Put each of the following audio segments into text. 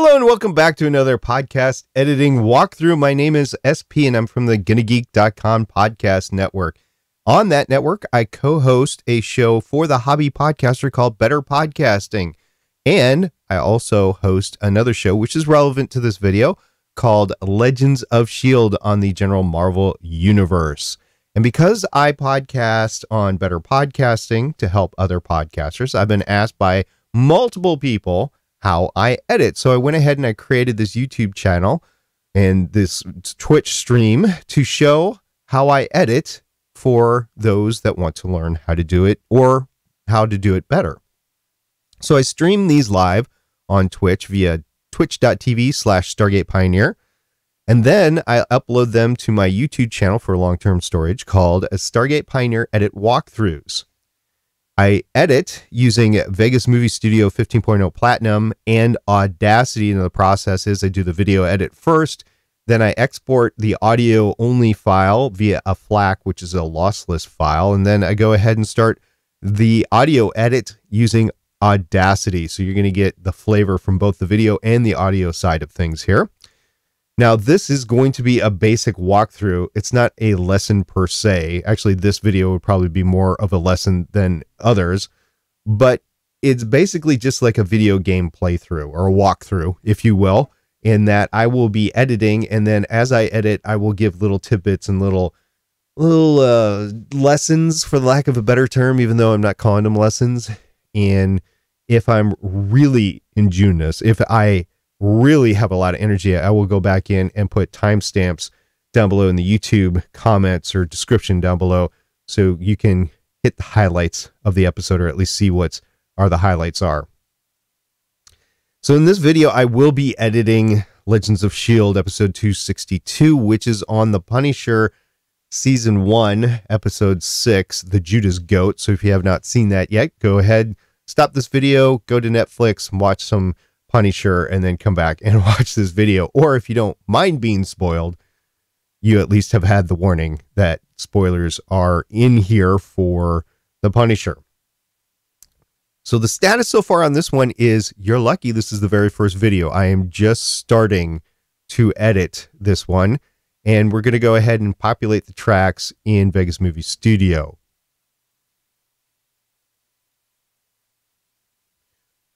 Hello and welcome back to another podcast editing walkthrough. My name is SP and I'm from the GonnaGeek.com podcast network. On that network, I co-host a show for the hobby podcaster called Better Podcasting. And I also host another show which is relevant to this video called Legends of S.H.I.E.L.D. on the general Marvel universe. And because I podcast on Better Podcasting to help other podcasters, I've been asked by multiple people how I edit. So I went ahead and I created this YouTube channel and this Twitch stream to show how I edit for those that want to learn how to do it or how to do it better. So I stream these live on Twitch via twitch.tv/Stargate Pioneer. And then I upload them to my YouTube channel for long-term storage called Stargate Pioneer Edit Walkthroughs. I edit using Vegas Movie Studio 15.0 Platinum and Audacity. And the process is I do the video edit first, then I export the audio only file via a FLAC, which is a lossless file. And then I go ahead and start the audio edit using Audacity. So you're going to get the flavor from both the video and the audio side of things here. Now, this is going to be a basic walkthrough. It's not a lesson per se. Actually, this video would probably be more of a lesson than others, but it's basically just like a video game playthrough or a walkthrough, if you will, in that I will be editing. And then as I edit, I will give little tidbits and little lessons, for the lack of a better term, even though I'm not calling them lessons. And if I'm really ingenious, if I really have a lot of energy, I will go back in and put timestamps down below in the YouTube comments or description down below so you can hit the highlights of the episode or at least see what the highlights are. So in this video, I will be editing Legends of S.H.I.E.L.D. episode 262, which is on the Punisher season 1, episode 6, The Judas Goat. So if you have not seen that yet, go ahead, stop this video, go to Netflix, and watch some Punisher, and then come back and watch this video. Or if you don't mind being spoiled, you at least have had the warning that spoilers are in here for the Punisher. So the status so far on this one is you're lucky this is the very first video. I am just starting to edit this one, and we're going to go ahead and populate the tracks in Vegas Movie Studio.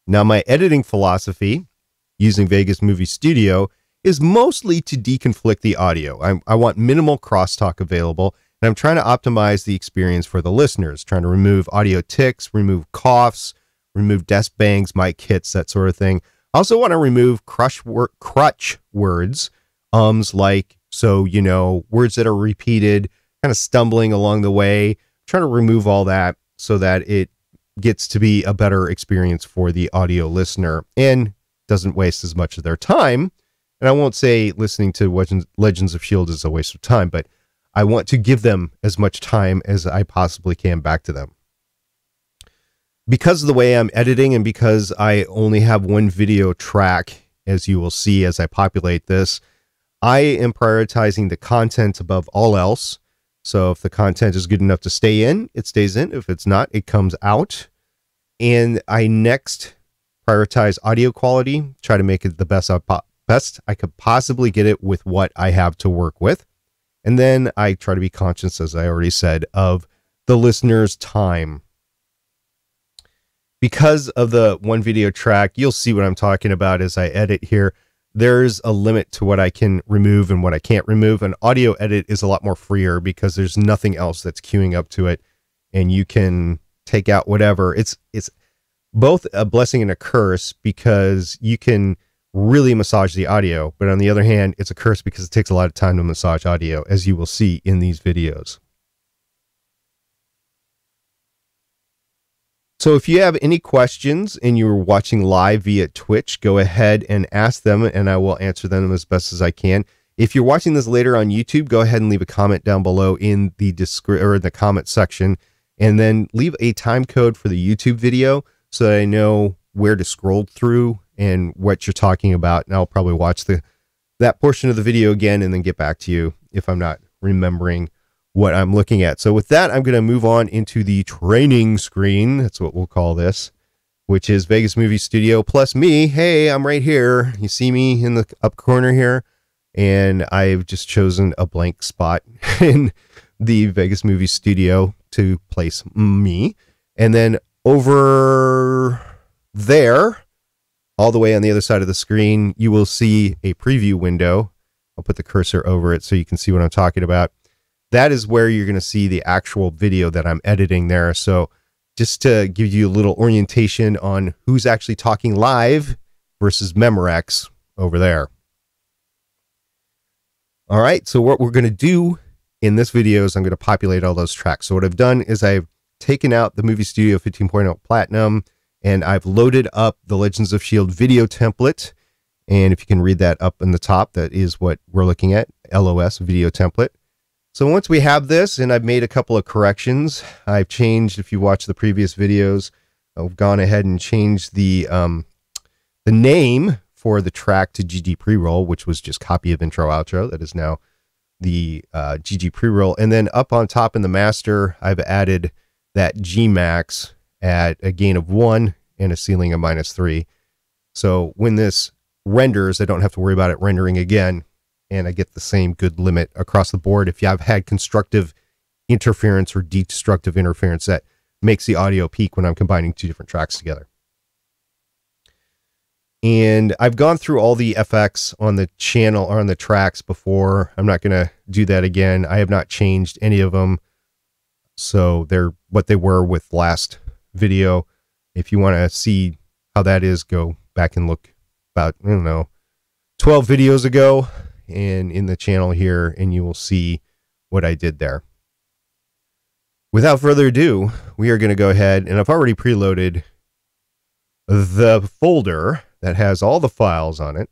Now, my editing philosophy using Vegas Movie Studio is mostly to deconflict the audio. I want minimal crosstalk available, and I'm trying to optimize the experience for the listeners, trying to remove audio ticks, remove coughs, remove desk bangs, mic hits, that sort of thing. I also want to remove crutch words, like, so, you know, words that are repeated, kind of stumbling along the way, trying to remove all that so that it gets to be a better experience for the audio listener and doesn't waste as much of their time. And I won't say listening to Legends of S.H.I.E.L.D. is a waste of time, but I want to give them as much time as I possibly can back to them. Because of the way I'm editing and because I only have one video track, as you will see as I populate this, I am prioritizing the content above all else. So if the content is good enough to stay in, it stays in. If it's not, it comes out. And I next prioritize audio quality, try to make it the best I could possibly get it with what I have to work with. And then I try to be conscious, as I already said, of the listener's time. Because of the one video track, you'll see what I'm talking about as I edit here. There's a limit to what I can remove and what I can't remove. An audio edit is a lot more freer because there's nothing else that's queuing up to it, and you can take out whatever. It's both a blessing and a curse because you can really massage the audio, but on the other hand, it's a curse because it takes a lot of time to massage audio, as you will see in these videos. So if you have any questions and you're watching live via Twitch, go ahead and ask them and I will answer them as best as I can. If you're watching this later on YouTube, go ahead and leave a comment down below in the comment section, and then leave a time code for the YouTube video so that I know where to scroll through and what you're talking about. And I'll probably watch that portion of the video again and then get back to you if I'm not remembering what I'm looking at. So with that, I'm going to move on into the training screen. That's what we'll call this. which is Vegas Movie Studio plus me. Hey, I'm right here. You see me in the up corner here, and I've just chosen a blank spot in the Vegas Movie Studio to place me. And then over there, all the way on the other side of the screen, you will see a preview window. I'll put the cursor over it so you can see what I'm talking about. That is where you're going to see the actual video that I'm editing there. So just to give you a little orientation on who's actually talking live versus Memorex over there. All right, so what we're going to do in this video is I'm going to populate all those tracks. So what I've done is I've taken out the Movie Studio 15.0 Platinum, and I've loaded up the Legends of S.H.I.E.L.D. video template. And if you can read that up in the top, that is what we're looking at, LOS video template. So once we have this, and I've made a couple of corrections, I've changed, if you watch the previous videos, I've gone ahead and changed the name for the track to GG pre-roll, which was just copy of intro outro. That is now the GG pre-roll. And then up on top in the master, I've added that G max at a gain of 1 and a ceiling of -3. So when this renders, I don't have to worry about it rendering again, and I get the same good limit across the board. If I've had constructive interference or destructive interference, that makes the audio peak when I'm combining two different tracks together. And I've gone through all the FX on the channel or on the tracks before. I'm not going to do that again. I have not changed any of them. So they're what they were with last video. If you want to see how that is, go back and look about, I don't know, 12 videos ago and in the channel here, and you will see what I did there. Without further ado, we are going to go ahead, and I've already preloaded the folder that has all the files on it.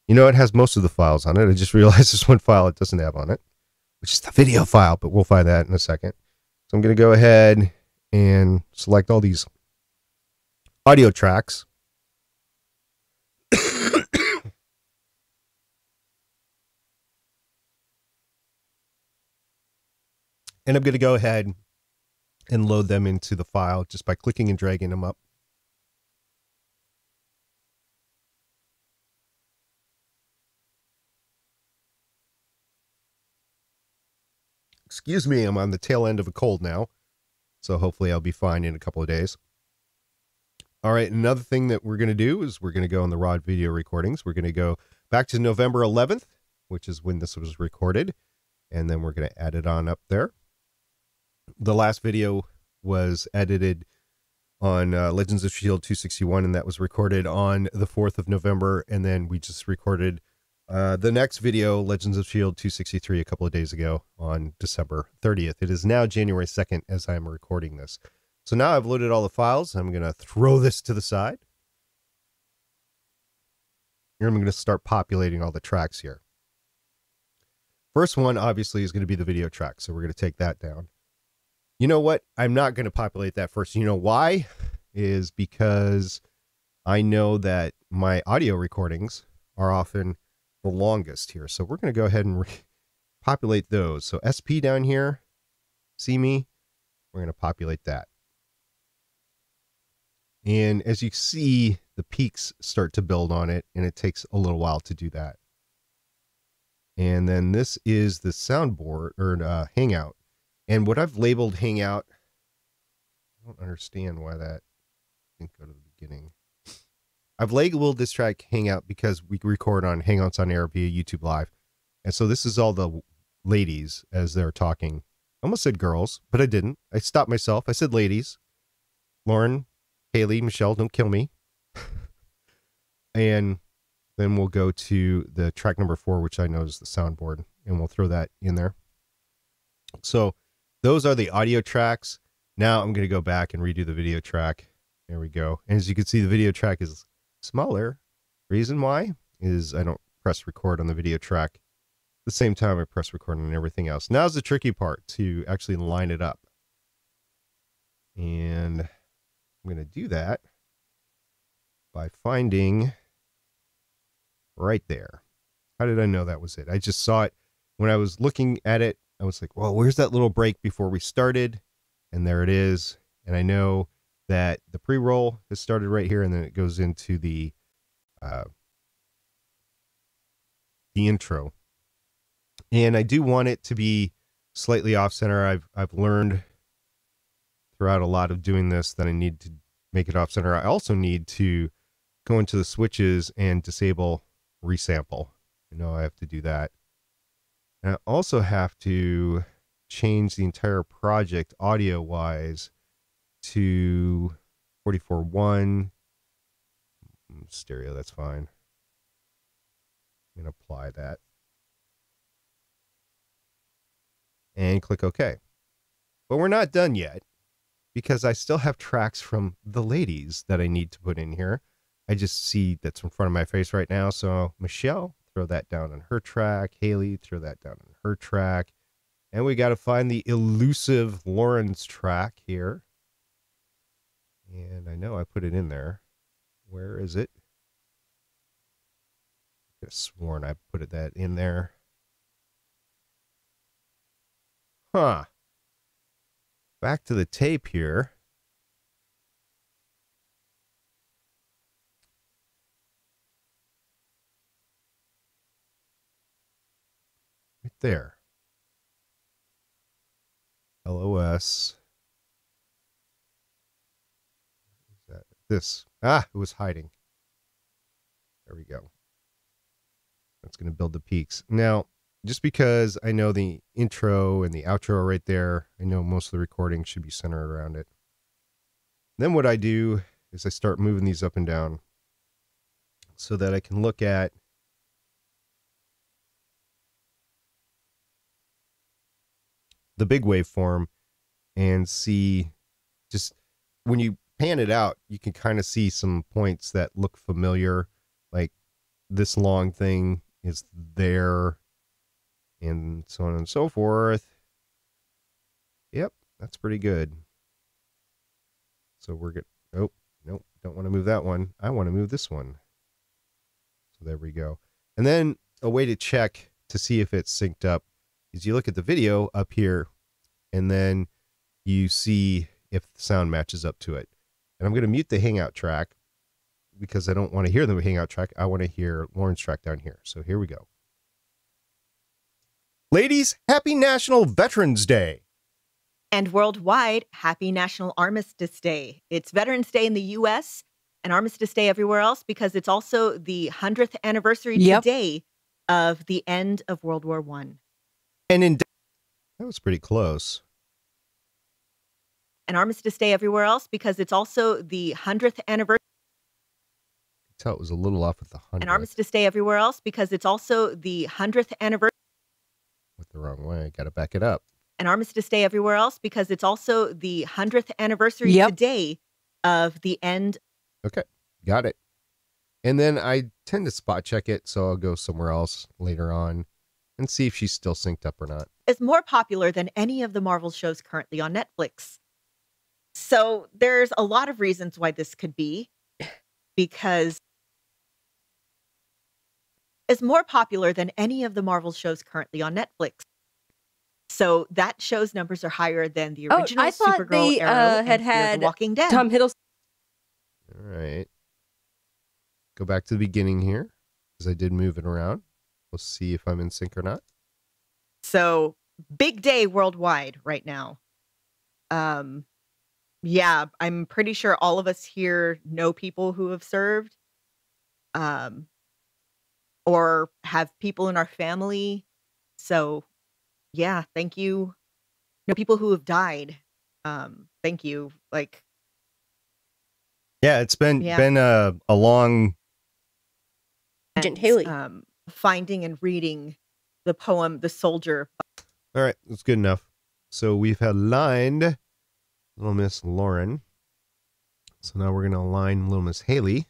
You know, it has most of the files on it. I just realized there's one file it doesn't have on it, which is the video file, but we'll find that in a second. So I'm going to go ahead and select all these audio tracks. And I'm going to go ahead and load them into the file just by clicking and dragging them up. Excuse me, I'm on the tail end of a cold now, so hopefully I'll be fine in a couple of days. All right, another thing that we're going to do is we're going to go on the raw video recordings. We're going to go back to November 11th, which is when this was recorded, and then we're going to add it on up there. The last video was edited on Legends of S.H.I.E.L.D. 261, and that was recorded on the 4th of November, and then we just recorded the next video, Legends of S.H.I.E.L.D. 263, a couple of days ago on December 30th. It is now January 2nd as I'm recording this. So now I've loaded all the files. I'm going to throw this to the side. Here I'm going to start populating all the tracks here. First one, obviously, is going to be the video track, so we're going to take that down. You know what? I'm not going to populate that first. You know why? Is because I know that my audio recordings are often the longest here. So we're going to go ahead and populate those. So SP down here, see me? We're going to populate that. And as you see, the peaks start to build on it, and it takes a little while to do that. And then this is the soundboard or Hangout. And what I've labeled Hangout, I don't understand why that didn't go to the beginning. I've labeled this track Hangout because we record on Hangouts on Air via YouTube Live. And so this is all the ladies as they're talking. I almost said girls, but I didn't. I stopped myself. I said ladies. Lauren, Haley, Michelle, don't kill me. And then we'll go to the track number 4, which I know is the soundboard, and we'll throw that in there. So those are the audio tracks. Now I'm going to go back and redo the video track. There we go. And as you can see, the video track is smaller. Reason why is I don't press record on the video track at the same time I press record on everything else. Now's the tricky part, to actually line it up. And I'm going to do that by finding right there. How did I know that was it? I just saw it when I was looking at it. I was like, well, where's that little break before we started? And there it is. And I know that the pre-roll has started right here, and then it goes into the intro. And I do want it to be slightly off center. I've learned throughout a lot of doing this that I need to make it off center. I also need to go into the switches and disable resample. I know I have to do that. And I also have to change the entire project audio wise to 44.1 stereo. That's fine. I'm going to apply that and click OK. But we're not done yet, because I still have tracks from the ladies that I need to put in here. I just see that's in front of my face right now. So Michelle, throw that down on her track. Haley, throw that down on her track. And we got to find the elusive Lauren's track here. And I know I put it in there. Where is it? I could have sworn I put that in there. Huh. Back to the tape here. Right there. LOS. Is that this? Ah, it was hiding. There we go. That's going to build the peaks. Now, just because I know the intro and the outro right there, I know most of the recording should be centered around it. Then what I do is I start moving these up and down so that I can look at the big waveform and see, just when you pan it out, you can kind of see some points that look familiar, like this long thing is there, and so on and so forth. Yep, that's pretty good. So we're good. Nope, don't want to move that one. I want to move this one. So there we go. And then a way to check to see if it's synced up is you look at the video up here, and then you see if the sound matches up to it. And I'm going to mute the Hangout track because I don't want to hear the Hangout track. I want to hear Lauren's track down here. So here we go. Ladies, happy National Veterans Day. And worldwide, happy National Armistice Day. It's Veterans Day in the U.S. and Armistice Day everywhere else because it's also the 100th anniversary today of the end of World War I. And that was pretty close. And Armistice Day everywhere else because it's also the 100th anniversary. I could tell it was a little off with the 100th. And Armistice Day everywhere else because it's also the 100th anniversary. Went the wrong way. Got to back it up. And Armistice Day everywhere else because it's also the 100th anniversary today of the end. Okay, got it. And then I tend to spot check it, so I'll go somewhere else later on and see if she's still synced up or not. Is more popular than any of the Marvel shows currently on Netflix. So there's a lot of reasons why this could be, because is more popular than any of the Marvel shows currently on Netflix. So that show's numbers are higher than the original I thought Supergirl, they Arrow, and Fear had the Walking Dead. Tom Hiddleston. All right. Go back to the beginning here, because I did move it around. We'll see if I'm in sync or not. So big day worldwide right now. Yeah, I'm pretty sure all of us here know people who have served, or have people in our family. So yeah, thank you. No, people who have died. Thank you. Like, yeah, it's been a long. Agent Haley. Finding and reading the poem "The Soldier." All right, that's good enough. So we've aligned Little Miss Lauren. So now we're going to align Little Miss Haley.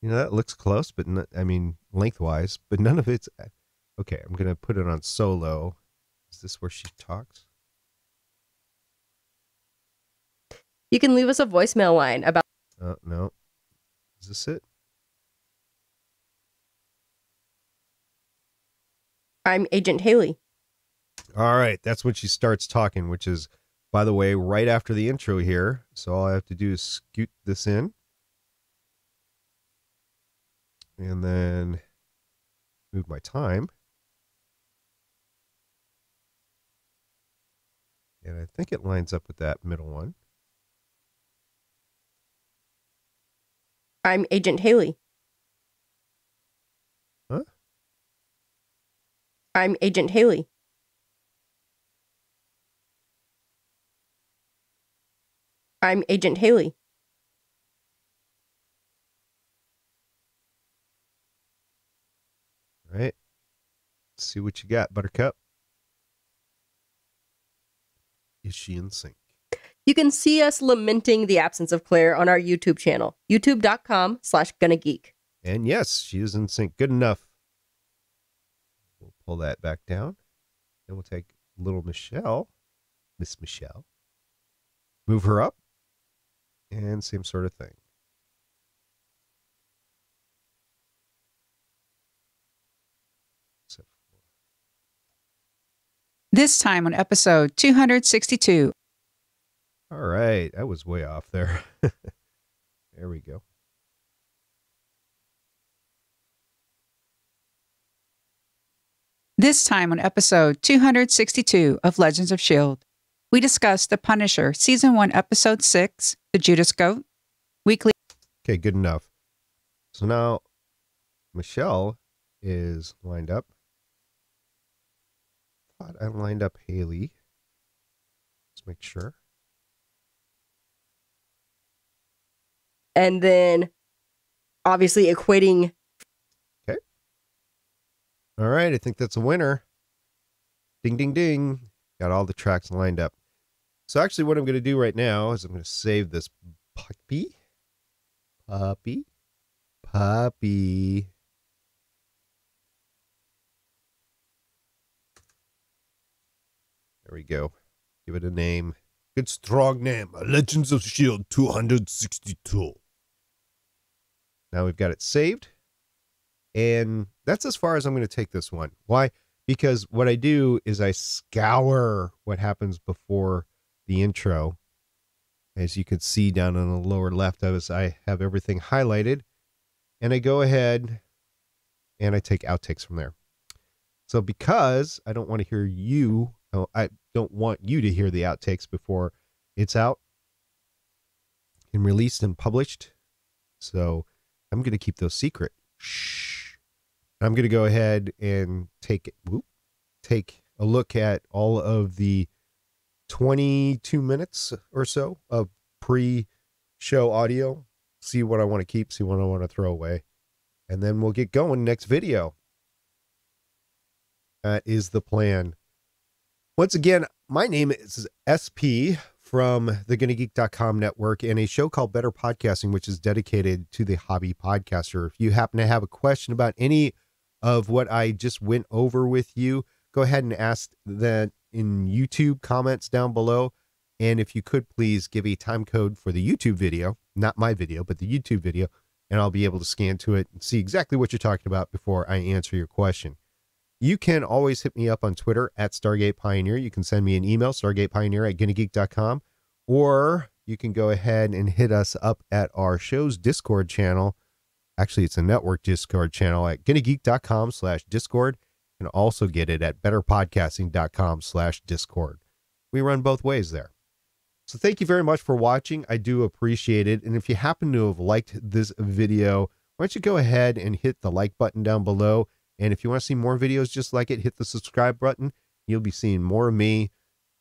You know, that looks close, but not, I mean, lengthwise, but none of it's okay. I'm going to put it on solo. Is this where she talks? You can leave us a voicemail line about. No. Is this it? I'm Agent Haley. All right, that's when she starts talking, which is, by the way, right after the intro here. So all I have to do is scoot this in. And then move my time. And I think it lines up with that middle one. I'm Agent Haley. Huh? I'm Agent Haley. I'm Agent Haley. All right. Let's see what you got, Buttercup. Is she in sync? You can see us lamenting the absence of Claire on our YouTube channel, youtube.com/GonnaGeek. And yes, she is in sync. Good enough. We'll pull that back down. Then we'll take little Michelle, Miss Michelle, move her up, and same sort of thing. This time on episode 262. All right, that was way off there. There we go. This time on episode 262 of Legends of S.H.I.E.L.D., we discuss The Punisher, Season 1, Episode 6, The Judas Goat, weekly. Okay, good enough. So now Michelle is lined up. Thought I lined up Haley. Let's make sure. And then obviously equating. Okay. All right, I think that's a winner. Ding, ding, ding. Got all the tracks lined up. So actually what I'm going to do right now is I'm going to save this puppy. There we go. Give it a name. Good strong name. Legends of S.H.I.E.L.D. 262. Now we've got it saved. And that's as far as I'm going to take this one. Why? Because what I do is I scour what happens before the intro. As you can see down on the lower left of us, I have everything highlighted. And I go ahead and I take outtakes from there. So because I don't want to hear you, I don't want you to hear the outtakes before it's out and released and published. So I'm going to keep those secret. Shh. I'm going to go ahead and take a look at all of the 22 minutes or so of pre-show audio. See what I want to keep, see what I want to throw away. And then we'll get going next video. That is the plan. Once again, my name is SP from the GonnaGeek.com network and a show called Better Podcasting, which is dedicated to the hobby podcaster. If you happen to have a question about any of what I just went over with you, go ahead and ask that in YouTube comments down below. And if you could please give a time code for the YouTube video, not my video, but the YouTube video, and I'll be able to scan to it and see exactly what you're talking about before I answer your question. You can always hit me up on Twitter at Stargate Pioneer. You can send me an email, stargatepioneer@GonnaGeek.com, or you can go ahead and hit us up at our show's Discord channel. Actually, it's a network Discord channel at GonnaGeek.com/Discord. You can also get it at betterpodcasting.com/Discord. We run both ways there. So thank you very much for watching. I do appreciate it. And if you happen to have liked this video, why don't you go ahead and hit the like button down below. And if you want to see more videos just like it, hit the subscribe button. You'll be seeing more of me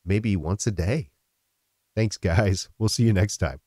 maybe once a day. Thanks, guys. We'll see you next time.